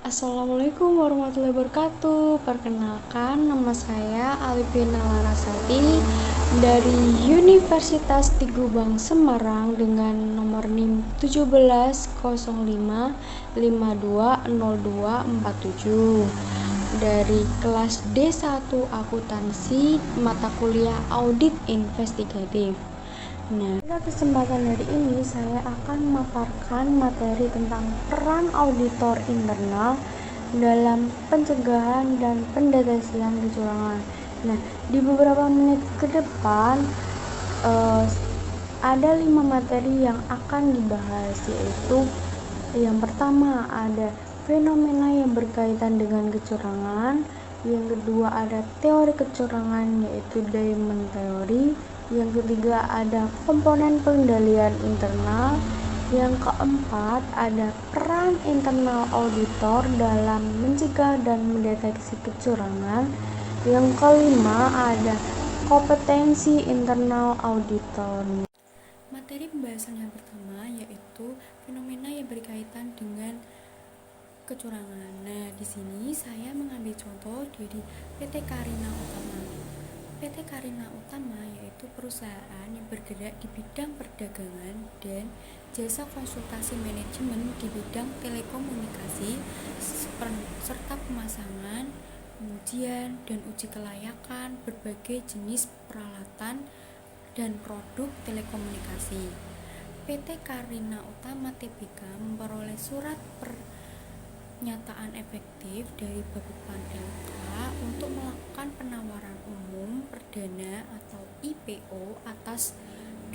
Assalamualaikum warahmatullahi wabarakatuh. Perkenalkan, nama saya Alifina Larasati dari Universitas Tigubang Semarang dengan nomor NIM 1705520247 dari kelas D1 Akuntansi mata kuliah Audit Investigatif. Nah, pada kesempatan hari ini saya akan memaparkan materi tentang peran auditor internal dalam pencegahan dan pendeteksian kecurangan. Nah, di beberapa menit ke depan ada 5 materi yang akan dibahas, yaitu yang pertama ada fenomena yang berkaitan dengan kecurangan, yang kedua ada teori kecurangan yaitu Diamond Theory, yang ketiga ada komponen pengendalian internal, yang keempat ada peran internal auditor dalam mencegah dan mendeteksi kecurangan, yang kelima ada kompetensi internal auditor. Materi pembahasan yang pertama yaitu fenomena yang berkaitan dengan kecurangan. Nah, di sini saya mengambil contoh dari PT Karina Utama. PT Karina Utama yaitu perusahaan yang bergerak di bidang perdagangan dan jasa konsultasi manajemen di bidang telekomunikasi serta pemasangan, pengujian dan uji kelayakan berbagai jenis peralatan dan produk telekomunikasi. PT Karina Utama Tbk memperoleh surat pernyataan efektif dari Bapepam LK untuk melakukan penawaran umum perdana atau IPO atas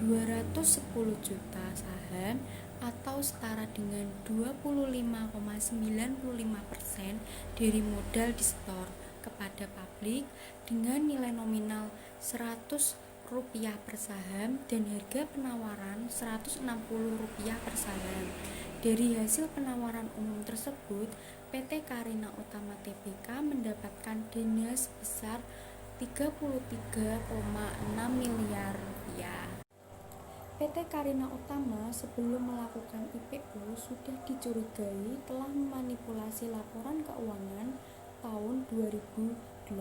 210 juta saham atau setara dengan 25,95% dari modal disetor kepada publik dengan nilai nominal 100 rupiah per saham dan harga penawaran Rp160 per saham. Dari hasil penawaran umum tersebut, PT Karina Utama Tbk mendapatkan dana sebesar Rp33,6 miliar. PT Karina Utama sebelum melakukan IPO sudah dicurigai telah memanipulasi laporan keuangan tahun 2008.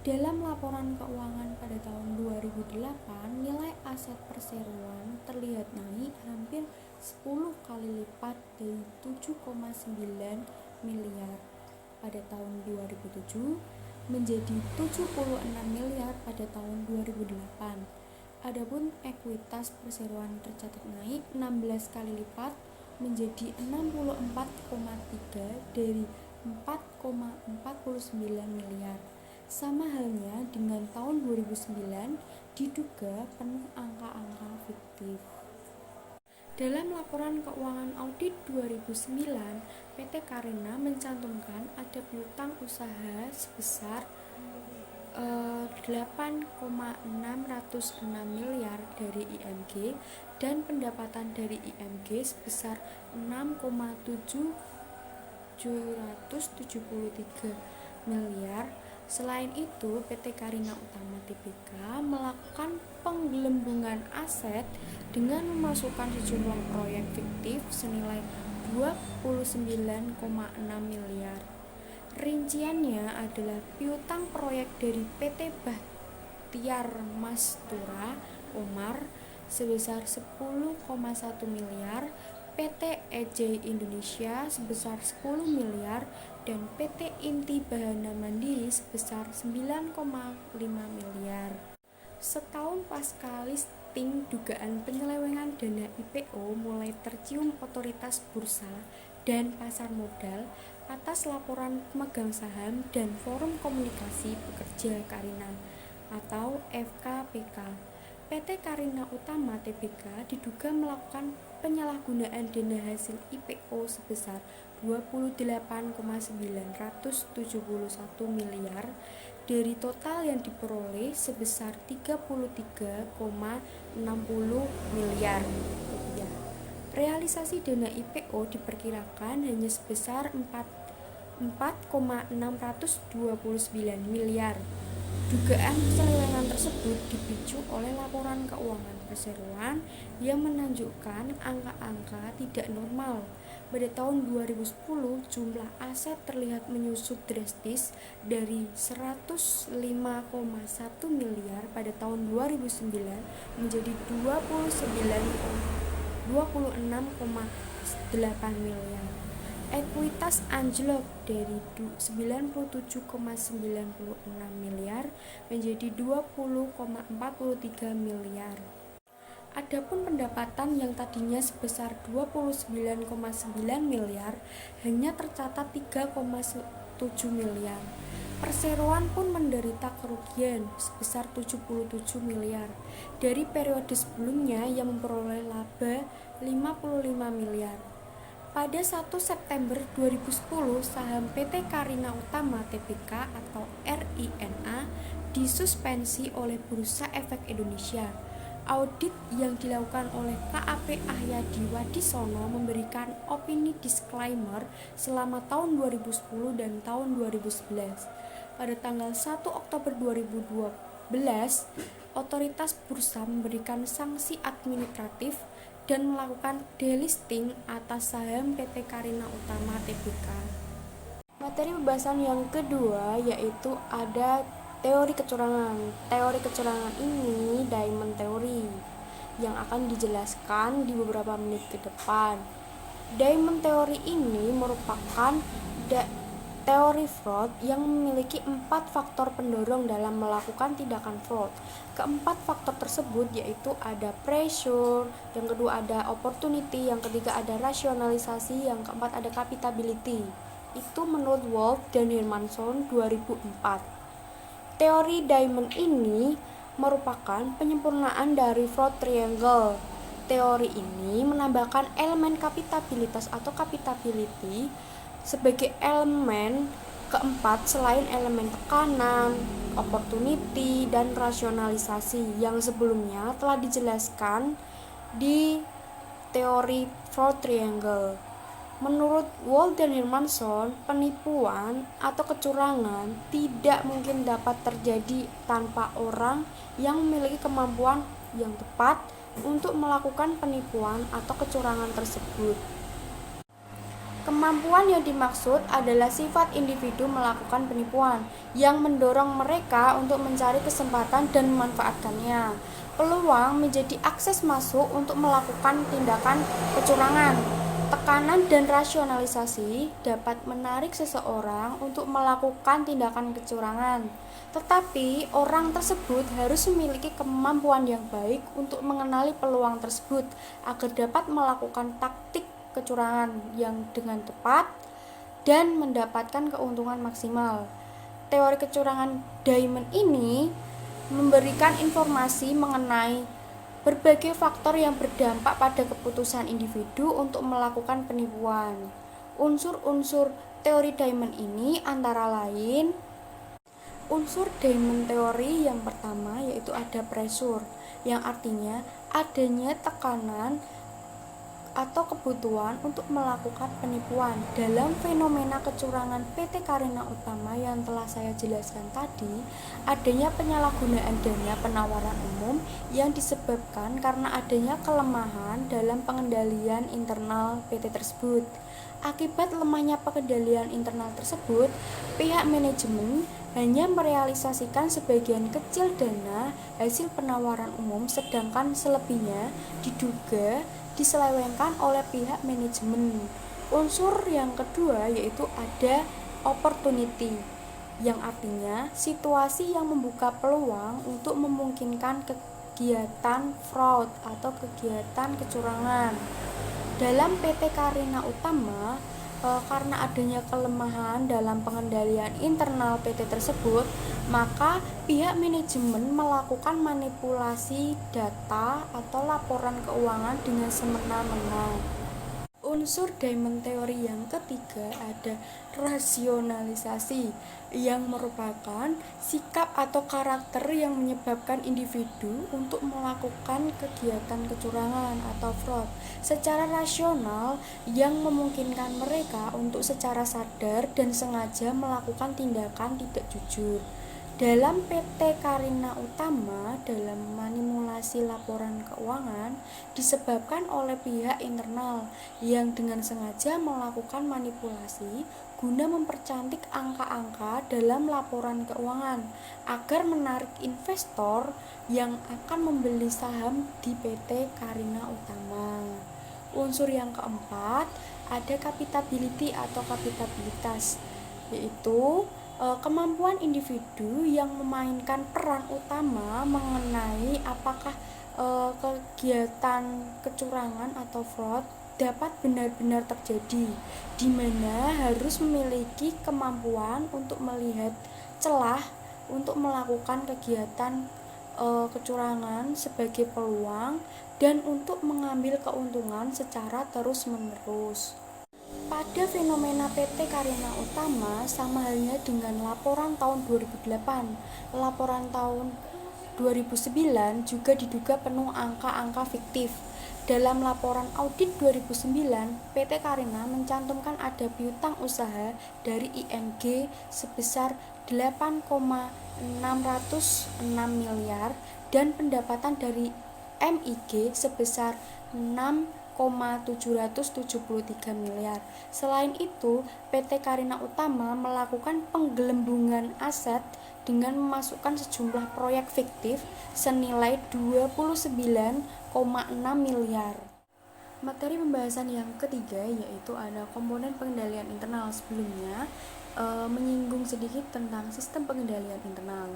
Dalam laporan keuangan pada tahun 2008, nilai aset perseroan terlihat naik hampir 10 kali lipat dari 7,9 miliar pada tahun 2007 menjadi 76 miliar pada tahun 2008. Adapun ekuitas perseroan tercatat naik 16 kali lipat menjadi 64,3 dari 4,49 miliar. Sama halnya dengan tahun 2009 diduga penuh angka-angka fiktif. Dalam laporan keuangan audit 2009, PT Karina mencantumkan ada piutang usaha sebesar 8,606 miliar dari IMG dan pendapatan dari IMG sebesar 6,773 miliar. Selain itu, PT Karina Utama Tbk melakukan penggelembungan aset dengan memasukkan sejumlah proyek fiktif senilai 29,6 miliar. Rinciannya adalah piutang proyek dari PT Bahtiar Mastura Omar sebesar 10,1 miliar, PT EJ Indonesia sebesar 10 miliar, dan PT Inti Bahana Mandiri sebesar 9,5 miliar. Setahun pasca listing dugaan penyelewengan dana IPO mulai tercium otoritas bursa dan pasar modal atas laporan pemegang saham dan Forum Komunikasi Pekerja Karina atau FKPK. PT Karina Utama Tbk diduga melakukan penyalahgunaan dana hasil IPO sebesar 28,971 miliar dari total yang diperoleh sebesar 33,60 miliar rupiah. Realisasi dana IPO diperkirakan hanya sebesar 4,629 miliar. Dugaan penyelewengan tersebut dipicu oleh laporan keuangan perseroan yang menunjukkan angka-angka tidak normal Pada tahun 2010, jumlah aset terlihat menyusut drastis dari 105,1 miliar pada tahun 2009 menjadi 26,8 miliar. Ekuitas anjlok dari 97,96 miliar menjadi 20,43 miliar. Adapun pendapatan yang tadinya sebesar 29,9 miliar hanya tercatat 3,7 miliar. Perseroan pun menderita kerugian sebesar 77 miliar dari periode sebelumnya yang memperoleh laba 55 miliar. Pada 1 September 2010, saham PT Karina Utama Tbk atau RINA disuspensi oleh Bursa Efek Indonesia. Audit yang dilakukan oleh KAP Ahyadi Wadisono memberikan opini disclaimer selama tahun 2010 dan tahun 2011. Pada tanggal 1 Oktober 2012, otoritas bursa memberikan sanksi administratif dan melakukan delisting atas saham PT Karina Utama Tbk. Materi pembahasan yang kedua yaitu ada teori kecurangan. Teori kecurangan ini diamond theory yang akan dijelaskan di beberapa menit ke depan. Diamond theory ini merupakan teori fraud yang memiliki 4 faktor pendorong dalam melakukan tindakan fraud. Keempat faktor tersebut yaitu ada pressure, yang kedua ada opportunity, yang ketiga ada rasionalisasi, yang keempat ada capitability. Itu menurut Wolff dan Hermanson 2004. Teori diamond ini merupakan penyempurnaan dari fraud triangle. Teori ini menambahkan elemen kapitabilitas atau capitability sebagai elemen keempat selain elemen tekanan, opportunity, dan rasionalisasi yang sebelumnya telah dijelaskan di teori fraud triangle. Menurut Wolff dan Hermanson, penipuan atau kecurangan tidak mungkin dapat terjadi tanpa orang yang memiliki kemampuan yang tepat untuk melakukan penipuan atau kecurangan tersebut. Kemampuan yang dimaksud adalah sifat individu melakukan penipuan yang mendorong mereka untuk mencari kesempatan dan memanfaatkannya. Peluang menjadi akses masuk untuk melakukan tindakan kecurangan. Tekanan dan rasionalisasi dapat menarik seseorang untuk melakukan tindakan kecurangan, tetapi orang tersebut harus memiliki kemampuan yang baik untuk mengenali peluang tersebut agar dapat melakukan taktik kecurangan yang dengan tepat dan mendapatkan keuntungan maksimal. Teori kecurangan diamond ini memberikan informasi mengenai berbagai faktor yang berdampak pada keputusan individu untuk melakukan penipuan. Unsur-unsur teori diamond ini antara lain unsur diamond teori yang pertama yaitu ada pressure, yang artinya adanya tekanan atau kebutuhan untuk melakukan penipuan. Dalam fenomena kecurangan PT Karina Utama yang telah saya jelaskan tadi, adanya penyalahgunaan dana penawaran umum yang disebabkan karena adanya kelemahan dalam pengendalian internal PT tersebut. Akibat lemahnya pengendalian internal tersebut, pihak manajemen hanya merealisasikan sebagian kecil dana hasil penawaran umum, sedangkan selebihnya diduga diselewengkan oleh pihak manajemen. Unsur yang kedua yaitu ada opportunity, yang artinya situasi yang membuka peluang untuk memungkinkan kegiatan fraud atau kegiatan kecurangan. Dalam PT Karina Utama, karena adanya kelemahan dalam pengendalian internal PT tersebut, maka pihak manajemen melakukan manipulasi data atau laporan keuangan dengan semena-mena. Unsur diamond teori yang ketiga ada rasionalisasi, yang merupakan sikap atau karakter yang menyebabkan individu untuk melakukan kegiatan kecurangan atau fraud secara rasional yang memungkinkan mereka untuk secara sadar dan sengaja melakukan tindakan tidak jujur. Dalam PT Karina Utama, dalam manipulasi laporan keuangan disebabkan oleh pihak internal yang dengan sengaja melakukan manipulasi guna mempercantik angka-angka dalam laporan keuangan agar menarik investor yang akan membeli saham di PT Karina Utama. Unsur yang keempat, ada kapitability atau kapitabilitas, yaitu kemampuan individu yang memainkan peran utama mengenai apakah kegiatan kecurangan atau fraud dapat benar-benar terjadi, di mana harus memiliki kemampuan untuk melihat celah untuk melakukan kegiatan kecurangan sebagai peluang dan untuk mengambil keuntungan secara terus-menerus. Pada fenomena PT Karina Utama sama halnya dengan laporan tahun 2008, laporan tahun 2009 juga diduga penuh angka-angka fiktif. Dalam laporan audit 2009, PT Karina mencantumkan ada piutang usaha dari ING sebesar 8,606 miliar dan pendapatan dari MIG sebesar 6,773 miliar. Selain itu, PT Karina Utama melakukan penggelembungan aset dengan memasukkan sejumlah proyek fiktif senilai 29,6 miliar. Materi pembahasan yang ketiga yaitu ada komponen pengendalian internal. Sebelumnya menyinggung sedikit tentang sistem pengendalian internal.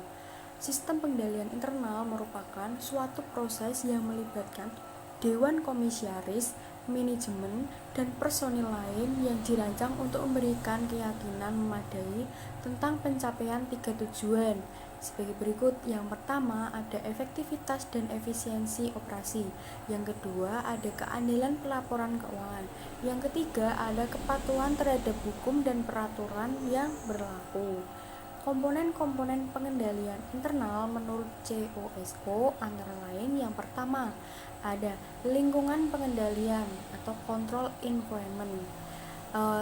Sistem pengendalian internal merupakan suatu proses yang melibatkan Dewan Komisaris, manajemen, dan personil lain yang dirancang untuk memberikan keyakinan memadai tentang pencapaian 3 tujuan. Sebagai berikut, yang pertama ada efektivitas dan efisiensi operasi, yang kedua ada keandalan pelaporan keuangan, yang ketiga ada kepatuhan terhadap hukum dan peraturan yang berlaku. Komponen-komponen pengendalian internal menurut COSO antara lain yang pertama ada lingkungan pengendalian atau control environment.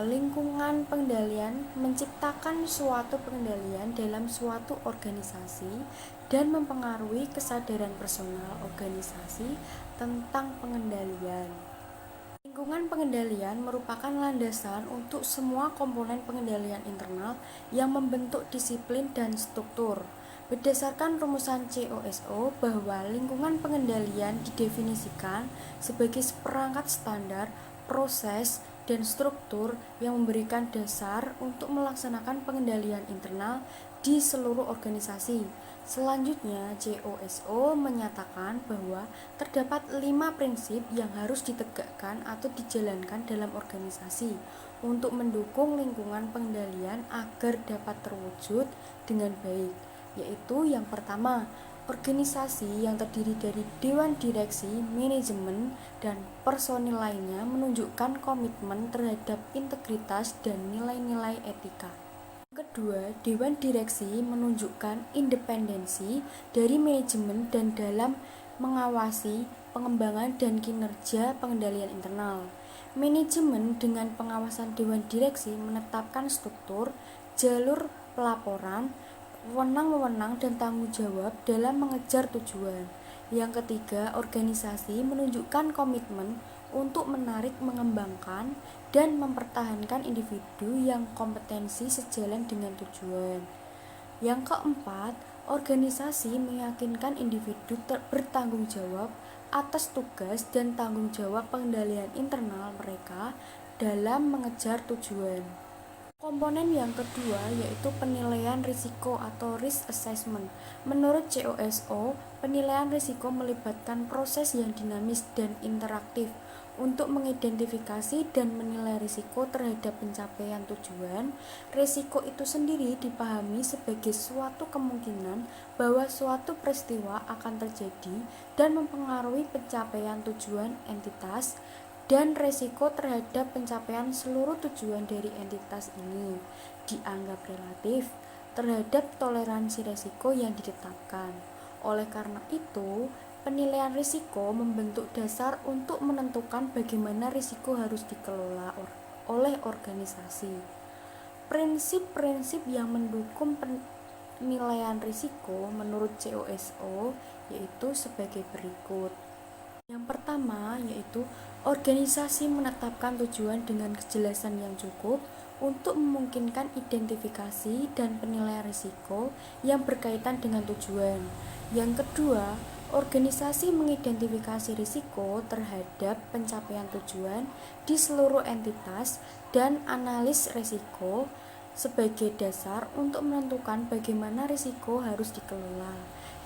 Lingkungan pengendalian menciptakan suatu pengendalian dalam suatu organisasi dan mempengaruhi kesadaran personal organisasi tentang pengendalian. Lingkungan pengendalian merupakan landasan untuk semua komponen pengendalian internal yang membentuk disiplin dan struktur. Berdasarkan rumusan COSO bahwa lingkungan pengendalian didefinisikan sebagai seperangkat standar, proses, dan struktur yang memberikan dasar untuk melaksanakan pengendalian internal di seluruh organisasi. Selanjutnya, COSO menyatakan bahwa terdapat 5 prinsip yang harus ditegakkan atau dijalankan dalam organisasi untuk mendukung lingkungan pengendalian agar dapat terwujud dengan baik, yaitu yang pertama, organisasi yang terdiri dari dewan direksi, manajemen, dan personil lainnya menunjukkan komitmen terhadap integritas dan nilai-nilai etika. Kedua, dewan direksi menunjukkan independensi dari manajemen dan dalam mengawasi pengembangan dan kinerja pengendalian internal. Manajemen dengan pengawasan dewan direksi menetapkan struktur, jalur pelaporan, wewenang-wewenang dan tanggung jawab dalam mengejar tujuan. Yang ketiga, organisasi menunjukkan komitmen untuk menarik, mengembangkan, dan mempertahankan individu yang kompetensi sejalan dengan tujuan. Yang keempat, organisasi meyakinkan individu bertanggung jawab atas tugas dan tanggung jawab pengendalian internal mereka dalam mengejar tujuan. Komponen yang kedua yaitu penilaian risiko atau risk assessment. Menurut COSO, penilaian risiko melibatkan proses yang dinamis dan interaktif untuk mengidentifikasi dan menilai risiko terhadap pencapaian tujuan. Risiko itu sendiri dipahami sebagai suatu kemungkinan bahwa suatu peristiwa akan terjadi dan mempengaruhi pencapaian tujuan entitas, dan resiko terhadap pencapaian seluruh tujuan dari entitas ini dianggap relatif terhadap toleransi resiko yang ditetapkan. Oleh karena itu, penilaian risiko membentuk dasar untuk menentukan bagaimana risiko harus dikelola oleh organisasi. Prinsip-prinsip yang mendukung penilaian risiko menurut COSO yaitu sebagai berikut. Yang pertama yaitu organisasi menetapkan tujuan dengan kejelasan yang cukup untuk memungkinkan identifikasi dan penilaian risiko yang berkaitan dengan tujuan. Yang kedua, organisasi mengidentifikasi risiko terhadap pencapaian tujuan di seluruh entitas dan analis risiko sebagai dasar untuk menentukan bagaimana risiko harus dikelola.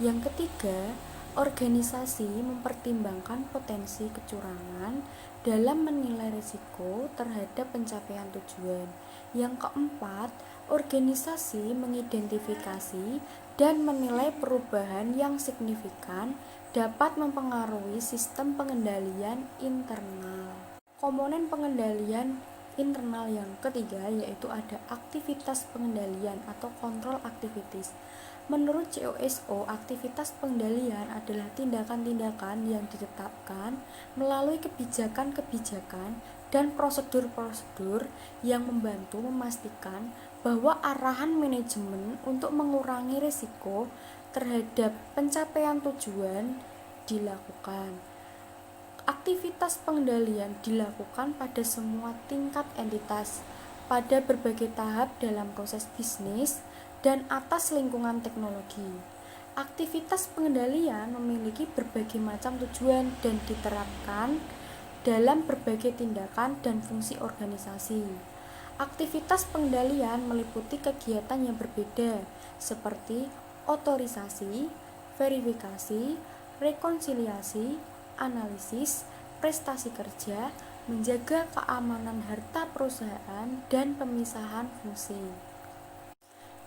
Yang ketiga, organisasi mempertimbangkan potensi kecurangan dalam menilai risiko terhadap pencapaian tujuan. Yang keempat, organisasi mengidentifikasi dan menilai perubahan yang signifikan dapat mempengaruhi sistem pengendalian internal. Komponen pengendalian internal yang ketiga yaitu ada aktivitas pengendalian atau control activities. Menurut COSO, aktivitas pengendalian adalah tindakan-tindakan yang ditetapkan melalui kebijakan-kebijakan dan prosedur-prosedur yang membantu memastikan bahwa arahan manajemen untuk mengurangi risiko terhadap pencapaian tujuan dilakukan. Aktivitas pengendalian dilakukan pada semua tingkat entitas, pada berbagai tahap dalam proses bisnis, dan atas lingkungan teknologi. Aktivitas pengendalian memiliki berbagai macam tujuan dan diterapkan dalam berbagai tindakan dan fungsi organisasi. Aktivitas pengendalian meliputi kegiatan yang berbeda, seperti otorisasi, verifikasi, rekonsiliasi, analisis, prestasi kerja, menjaga keamanan harta perusahaan, dan pemisahan fungsi.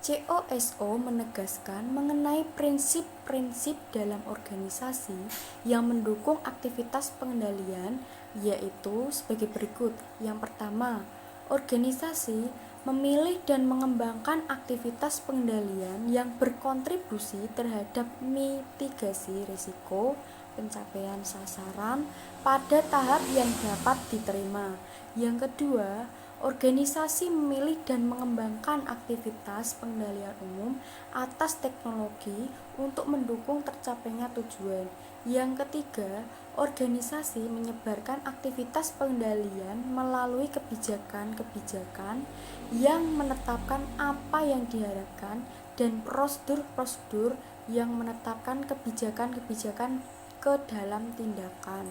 COSO menegaskan mengenai prinsip-prinsip dalam organisasi yang mendukung aktivitas pengendalian, yaitu sebagai berikut. Yang pertama, organisasi memilih dan mengembangkan aktivitas pengendalian yang berkontribusi terhadap mitigasi risiko, pencapaian sasaran pada tahap yang dapat diterima. Yang kedua, organisasi memilih dan mengembangkan aktivitas pengendalian umum atas teknologi untuk mendukung tercapainya tujuan. Yang ketiga, organisasi menyebarkan aktivitas pengendalian melalui kebijakan-kebijakan yang menetapkan apa yang diharapkan dan prosedur-prosedur yang menetapkan kebijakan-kebijakan ke dalam tindakan.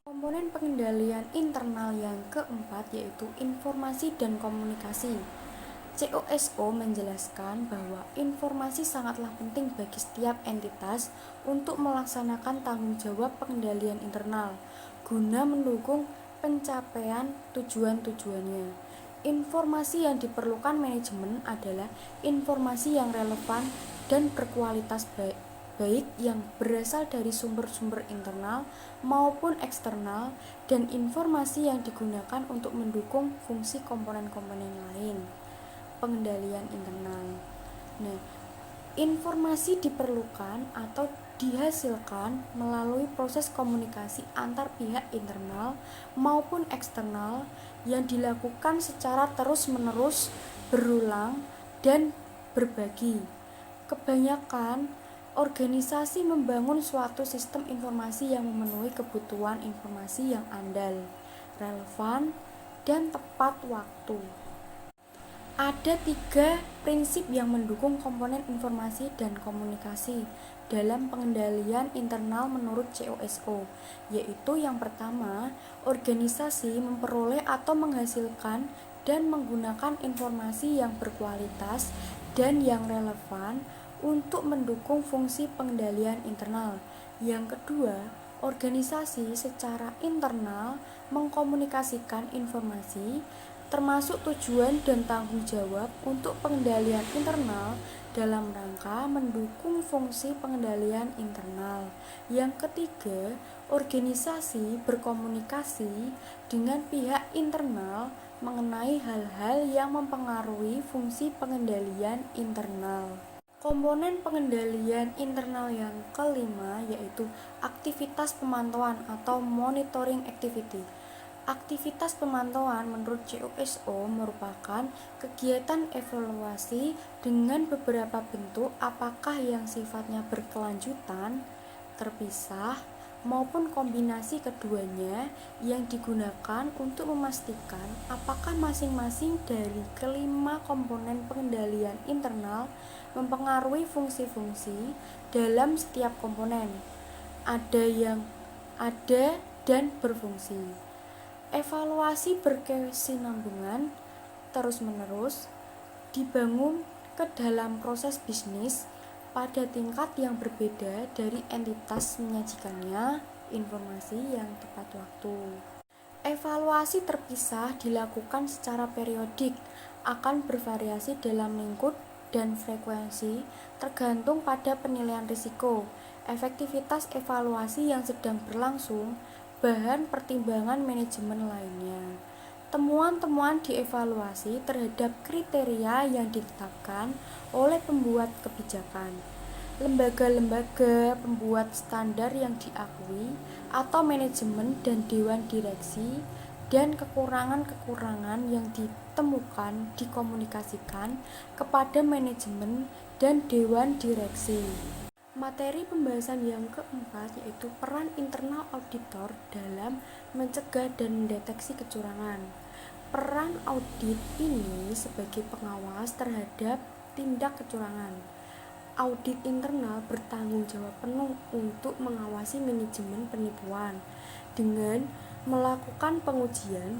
Komponen pengendalian internal yang keempat yaitu informasi dan komunikasi. COSO menjelaskan bahwa informasi sangatlah penting bagi setiap entitas untuk melaksanakan tanggung jawab pengendalian internal guna mendukung pencapaian tujuan-tujuannya. Informasi yang diperlukan manajemen adalah informasi yang relevan dan berkualitas baik yang berasal dari sumber-sumber internal maupun eksternal dan informasi yang digunakan untuk mendukung fungsi komponen-komponen lain pengendalian internal. Nah, informasi diperlukan atau dihasilkan melalui proses komunikasi antar pihak internal maupun eksternal yang dilakukan secara terus-menerus, berulang, dan berbagi. Kebanyakan organisasi membangun suatu sistem informasi yang memenuhi kebutuhan informasi yang andal, relevan, dan tepat waktu. Ada 3 prinsip yang mendukung komponen informasi dan komunikasi dalam pengendalian internal menurut COSO, yaitu yang pertama, organisasi memperoleh atau menghasilkan dan menggunakan informasi yang berkualitas dan yang relevan untuk mendukung fungsi pengendalian internal. Yang kedua, organisasi secara internal mengkomunikasikan informasi termasuk tujuan dan tanggung jawab untuk pengendalian internal dalam rangka mendukung fungsi pengendalian internal. Yang ketiga, organisasi berkomunikasi dengan pihak internal mengenai hal-hal yang mempengaruhi fungsi pengendalian internal. Komponen pengendalian internal yang kelima yaitu aktivitas pemantauan atau monitoring activity. Aktivitas pemantauan menurut COSO merupakan kegiatan evaluasi dengan beberapa bentuk, apakah yang sifatnya berkelanjutan, terpisah, maupun kombinasi keduanya, yang digunakan untuk memastikan apakah masing-masing dari kelima komponen pengendalian internal mempengaruhi fungsi-fungsi dalam setiap komponen. Ada yang ada dan berfungsi. Evaluasi berkesinambungan terus-menerus dibangun ke dalam proses bisnis pada tingkat yang berbeda dari entitas menyajikannya informasi yang tepat waktu. Evaluasi terpisah dilakukan secara periodik, akan bervariasi dalam lingkup dan frekuensi tergantung pada penilaian risiko, efektivitas evaluasi yang sedang berlangsung, bahan pertimbangan manajemen lainnya. Temuan-temuan dievaluasi terhadap kriteria yang ditetapkan oleh pembuat kebijakan, lembaga-lembaga pembuat standar yang diakui, atau manajemen dan dewan direksi, dan kekurangan-kekurangan yang ditemukan dikomunikasikan kepada manajemen dan dewan direksi. Materi pembahasan yang keempat yaitu peran internal auditor dalam mencegah dan mendeteksi kecurangan. Peran audit ini sebagai pengawas terhadap tindak kecurangan. Audit internal bertanggung jawab penuh untuk mengawasi manajemen penipuan dengan melakukan pengujian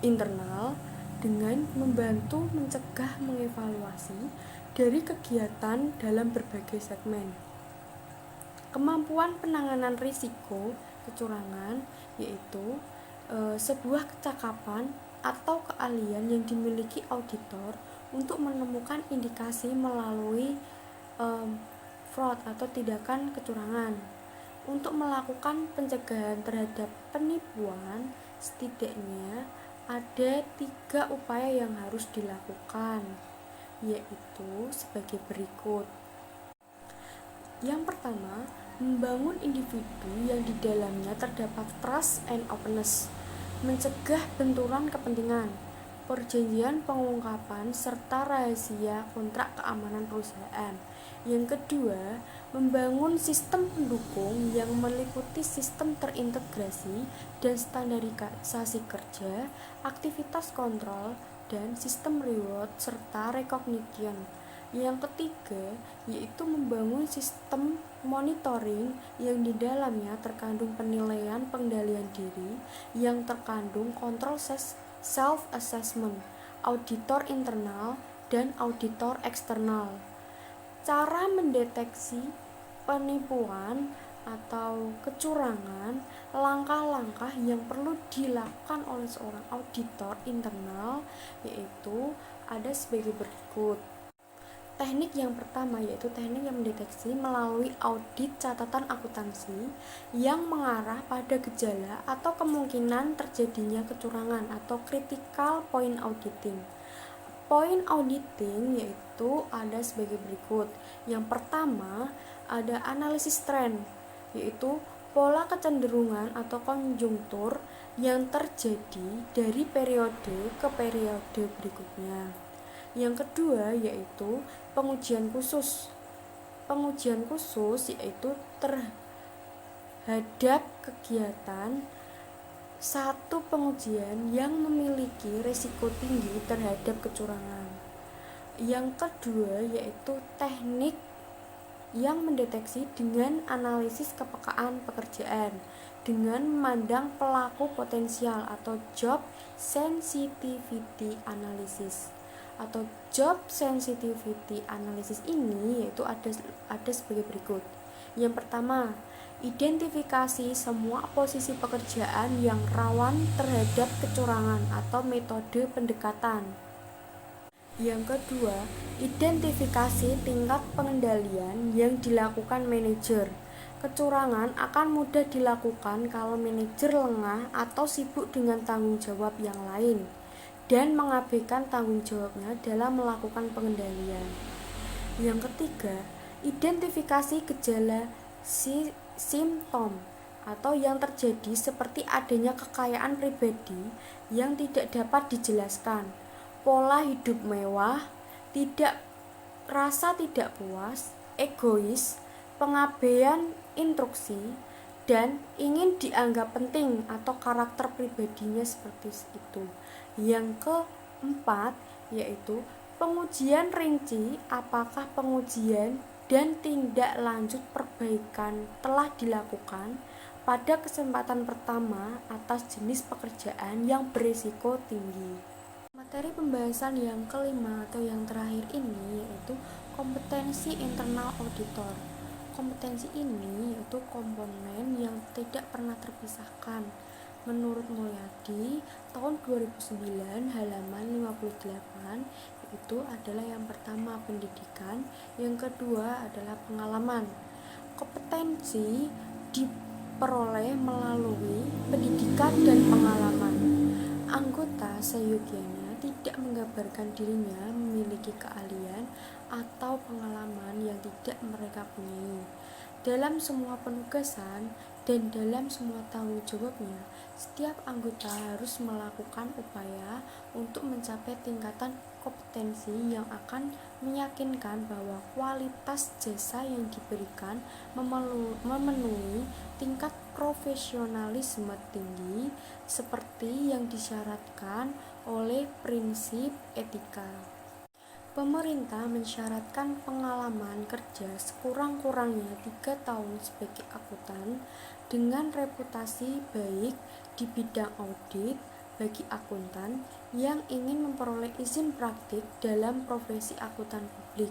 internal dengan membantu mencegah mengevaluasi dari kegiatan dalam berbagai segmen. Kemampuan penanganan risiko kecurangan yaitu sebuah kecakapan atau keahlian yang dimiliki auditor untuk menemukan indikasi melalui fraud atau tindakan kecurangan. Untuk melakukan pencegahan terhadap penipuan, setidaknya ada 3 upaya yang harus dilakukan, yaitu sebagai berikut. Yang pertama, membangun individu yang di dalamnya terdapat trust and openness, mencegah benturan kepentingan, perjanjian pengungkapan, serta rahasia kontrak keamanan perusahaan. Yang kedua, membangun sistem pendukung yang meliputi sistem terintegrasi dan standarisasi kerja, aktivitas kontrol, dan sistem reward serta recognition. Yang ketiga, yaitu membangun sistem monitoring yang di dalamnya terkandung penilaian pengendalian diri, yang terkandung kontrol self-assessment, auditor internal, dan auditor eksternal. Cara mendeteksi penipuan atau kecurangan, langkah-langkah yang perlu dilakukan oleh seorang auditor internal yaitu ada sebagai berikut. Teknik yang pertama yaitu teknik yang mendeteksi melalui audit catatan akuntansi yang mengarah pada gejala atau kemungkinan terjadinya kecurangan atau critical point auditing. Point auditing yaitu ada sebagai berikut. Yang pertama ada analisis tren, yaitu pola kecenderungan atau konjungtur yang terjadi dari periode ke periode berikutnya. Yang kedua yaitu pengujian khusus. Pengujian khusus yaitu terhadap kegiatan satu pengujian yang memiliki risiko tinggi terhadap kecurangan. Yang kedua yaitu teknik yang mendeteksi dengan analisis kepekaan pekerjaan dengan memandang pelaku potensial atau job sensitivity analysis. Atau job sensitivity analysis ini yaitu ada sebagai berikut. Yang pertama, identifikasi semua posisi pekerjaan yang rawan terhadap kecurangan atau metode pendekatan. Yang kedua, identifikasi tingkat pengendalian yang dilakukan manajer. Kecurangan akan mudah dilakukan kalau manajer lengah atau sibuk dengan tanggung jawab yang lain dan mengabaikan tanggung jawabnya dalam melakukan pengendalian. Yang ketiga, identifikasi gejala simptom atau yang terjadi seperti adanya kekayaan pribadi yang tidak dapat dijelaskan, pola hidup mewah, rasa tidak puas, egois, pengabaian instruksi, dan ingin dianggap penting atau karakter pribadinya seperti itu. Yang keempat yaitu pengujian rinci, apakah pengujian dan tindak lanjut perbaikan telah dilakukan pada kesempatan pertama atas jenis pekerjaan yang berisiko tinggi. Materi pembahasan yang kelima atau yang terakhir ini yaitu kompetensi internal auditor. Kompetensi ini yaitu komponen yang tidak pernah terpisahkan. Menurut Mulyadi, tahun 2009 halaman 58 itu adalah yang pertama pendidikan, yang kedua adalah pengalaman. Kompetensi diperoleh melalui pendidikan dan pengalaman. Anggota seyogianya tidak menggambarkan dirinya memiliki keahlian atau pengalaman yang tidak mereka punyai. Dalam semua penugasan dan dalam semua tanggung jawabnya, setiap anggota harus melakukan upaya untuk mencapai tingkatan kompetensi yang akan meyakinkan bahwa kualitas jasa yang diberikan memenuhi tingkat profesionalisme tinggi seperti yang disyaratkan oleh prinsip etika. Pemerintah mensyaratkan pengalaman kerja sekurang-kurangnya 3 tahun sebagai akuntan dengan reputasi baik di bidang audit bagi akuntan yang ingin memperoleh izin praktik dalam profesi akuntan publik.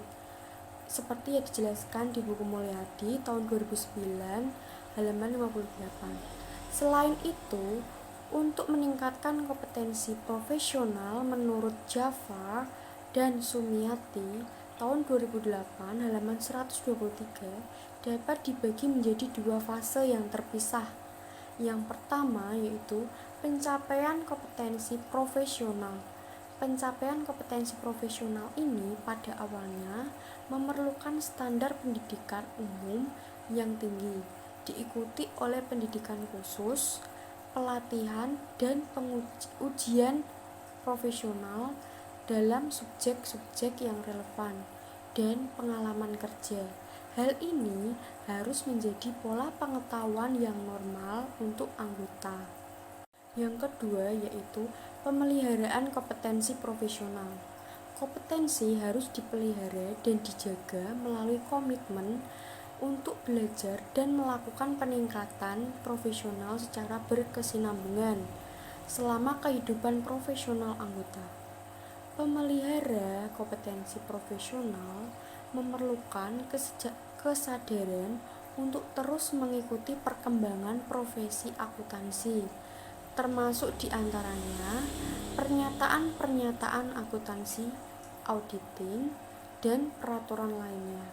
Seperti yang dijelaskan di buku Mulyadi tahun 2009 halaman 58. Selain itu, untuk meningkatkan kompetensi profesional menurut Jafar dan Sumiati tahun 2008 halaman 123 dapat dibagi menjadi 2 fase yang terpisah. Yang pertama yaitu pencapaian kompetensi profesional. Pencapaian kompetensi profesional ini pada awalnya memerlukan standar pendidikan umum yang tinggi, diikuti oleh pendidikan khusus, pelatihan dan pengujian profesional dalam subjek-subjek yang relevan dan pengalaman kerja. Hal ini harus menjadi pola pengetahuan yang normal untuk anggota. Yang kedua yaitu pemeliharaan kompetensi profesional. Kompetensi harus dipelihara dan dijaga melalui komitmen untuk belajar dan melakukan peningkatan profesional secara berkesinambungan selama kehidupan profesional anggota. Pemelihara kompetensi profesional memerlukan kesadaran untuk terus mengikuti perkembangan profesi akuntansi, termasuk diantaranya pernyataan-pernyataan akuntansi, auditing, dan peraturan lainnya,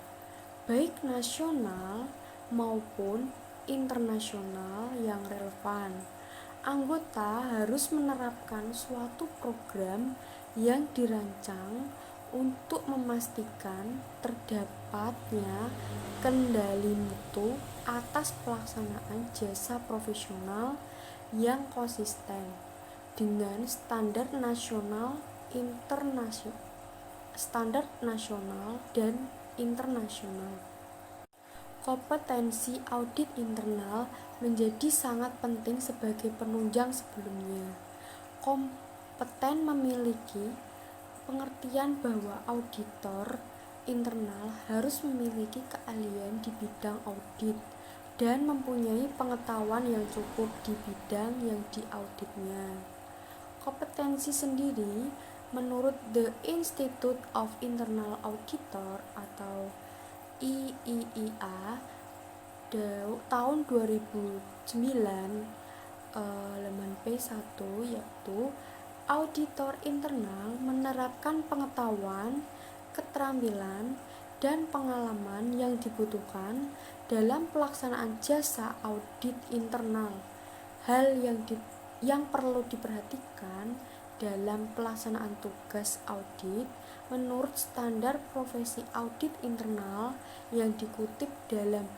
baik nasional maupun internasional yang relevan. Anggota harus menerapkan suatu program yang dirancang untuk memastikan terdapatnya kendali mutu atas pelaksanaan jasa profesional yang konsisten dengan standar nasional dan internasional. Kompetensi audit internal menjadi sangat penting sebagai penunjang sebelumnya. Kompeten memiliki pengertian bahwa auditor internal harus memiliki keahlian di bidang audit dan mempunyai pengetahuan yang cukup di bidang yang diauditnya. Kompetensi sendiri menurut The Institute of Internal Auditor atau IIIA tahun 2009 halaman P1 yaitu auditor internal menerapkan pengetahuan, keterampilan, dan pengalaman yang dibutuhkan dalam pelaksanaan jasa audit internal. Hal yang perlu diperhatikan dalam pelaksanaan tugas audit menurut standar profesi audit internal yang dikutip dalam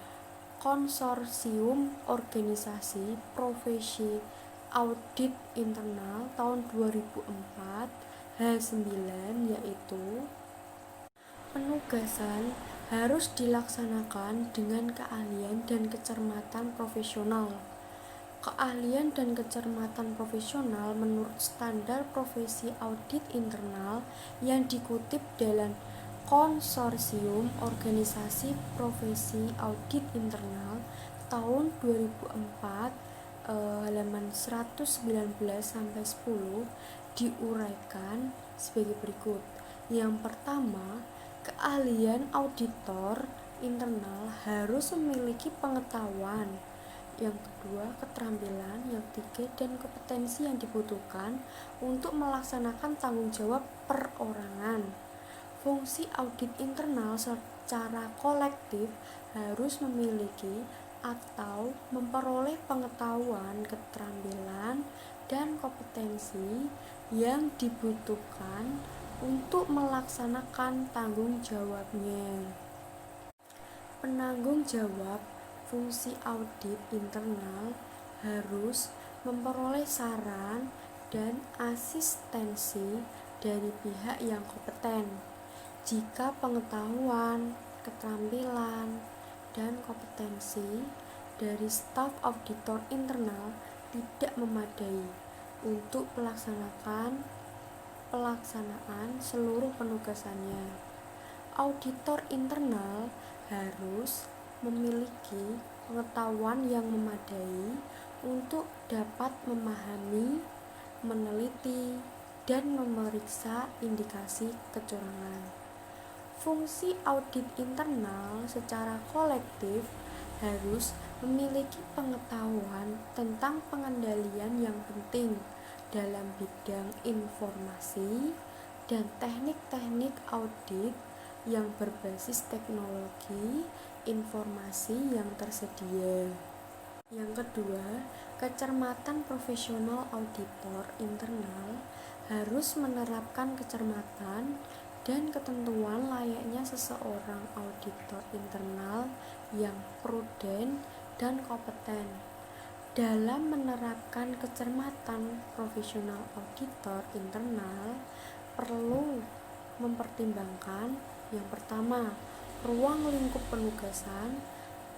Konsorsium Organisasi Profesi Audit Internal tahun 2004 H9, yaitu penugasan harus dilaksanakan dengan keahlian dan kecermatan profesional. Keahlian dan kecermatan profesional menurut standar profesi audit internal yang dikutip dalam Konsorsium Organisasi Profesi Audit Internal tahun 2004 halaman 119-10 diuraikan sebagai berikut. Yang pertama, keahlian auditor internal harus memiliki pengetahuan. Yang kedua, keterampilan. Yang ketiga, dan kompetensi yang dibutuhkan untuk melaksanakan tanggung jawab perorangan. Fungsi audit internal secara kolektif harus memiliki atau memperoleh pengetahuan, keterampilan, dan kompetensi yang dibutuhkan untuk melaksanakan tanggung jawabnya. Penanggung jawab fungsi audit internal harus memperoleh saran dan asistensi dari pihak yang kompeten. Jika pengetahuan, keterampilan, dan kompetensi dari staf auditor internal tidak memadai untuk pelaksanaan seluruh penugasannya, auditor internal harus memiliki pengetahuan yang memadai untuk dapat memahami, meneliti, dan memeriksa indikasi kecurangan. Fungsi audit internal secara kolektif harus memiliki pengetahuan tentang pengendalian yang penting dalam bidang informasi dan teknik-teknik audit yang berbasis teknologi informasi yang tersedia. Yang kedua, kecermatan profesional auditor internal harus menerapkan kecermatan dan ketentuan layaknya seseorang auditor internal yang prudent dan kompeten. Dalam menerapkan kecermatan profesional auditor internal perlu mempertimbangkan yang pertama, ruang lingkup penugasan,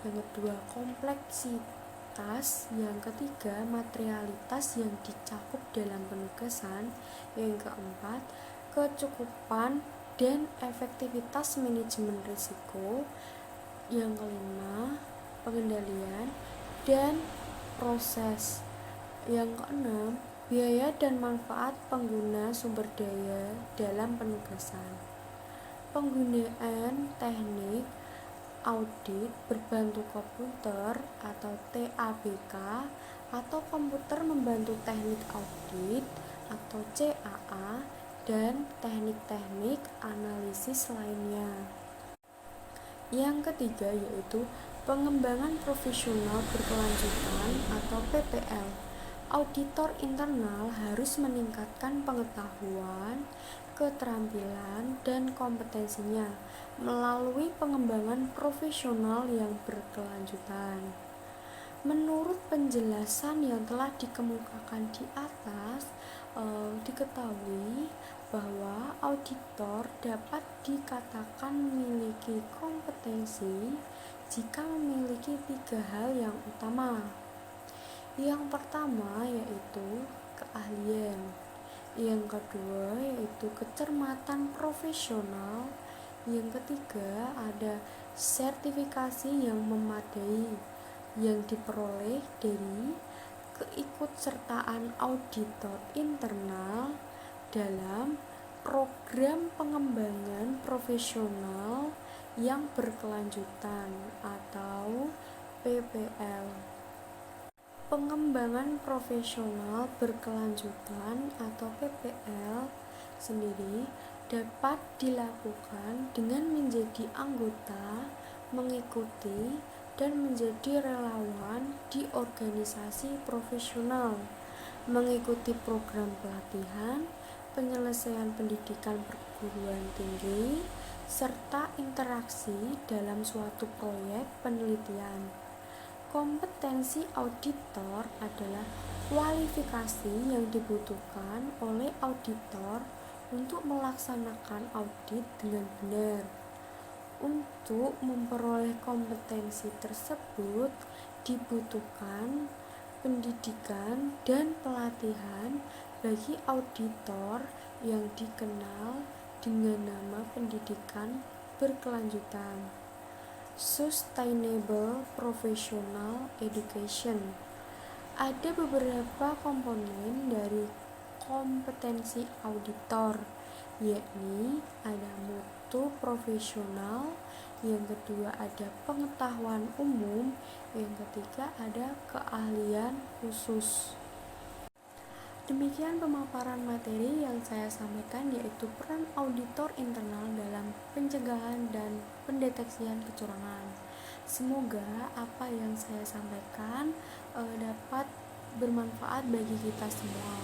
yang kedua, kompleksitas, yang ketiga, materialitas yang dicakup dalam penugasan, yang keempat, kecukupan dan efektivitas manajemen risiko, yang kelima, pengendalian dan proses, yang keenam, biaya dan manfaat pengguna sumber daya dalam penugasan. Penggunaan teknik audit berbantu komputer atau TABK atau komputer membantu teknik audit atau CAA dan teknik-teknik analisis lainnya. Yang ketiga yaitu pengembangan profesional berkelanjutan atau PPL. Auditor internal harus meningkatkan pengetahuan, keterampilan, dan kompetensinya melalui pengembangan profesional yang berkelanjutan. Menurut penjelasan yang telah dikemukakan di atas, diketahui bahwa auditor dapat dikatakan memiliki kompetensi jika memiliki 3 hal yang utama. Yang pertama yaitu keahlian, yang kedua yaitu kecermatan profesional, yang ketiga ada sertifikasi yang memadai yang diperoleh dari keikutsertaan auditor internal dalam program pengembangan profesional yang berkelanjutan atau PPL. Pengembangan profesional berkelanjutan atau PPL sendiri dapat dilakukan dengan menjadi anggota, mengikuti, dan menjadi relawan di organisasi profesional, mengikuti program pelatihan, penyelesaian pendidikan perguruan tinggi, serta interaksi dalam suatu proyek penelitian. Kompetensi auditor adalah kualifikasi yang dibutuhkan oleh auditor untuk melaksanakan audit dengan benar. Untuk memperoleh kompetensi tersebut dibutuhkan pendidikan dan pelatihan bagi auditor yang dikenal dengan nama pendidikan berkelanjutan. Sustainable Professional Education. Ada beberapa komponen dari kompetensi auditor, yakni ada mutu profesional, yang kedua ada pengetahuan umum, yang ketiga ada keahlian khusus. Demikian pemaparan materi yang saya sampaikan, yaitu peran auditor internal dalam pencegahan dan pendeteksian kecurangan. Semoga apa yang saya sampaikan dapat bermanfaat bagi kita semua.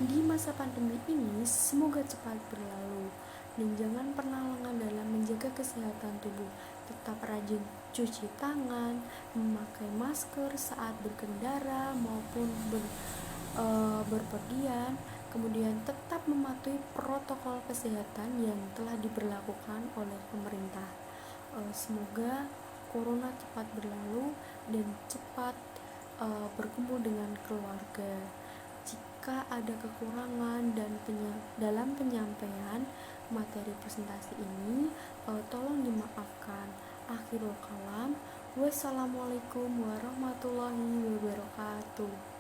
Di masa pandemi ini semoga cepat berlalu, dan jangan pernah lengah dalam menjaga kesehatan tubuh. Tetap rajin cuci tangan, memakai masker saat berkendara maupun berpergian, kemudian tetap mematuhi protokol kesehatan yang telah diberlakukan oleh pemerintah. Semoga corona cepat berlalu dan cepat berkumpul dengan keluarga. Jika ada kekurangan dan dalam penyampaian materi presentasi ini, tolong dimaafkan. Akhirul kalam, wassalamualaikum warahmatullahi wabarakatuh.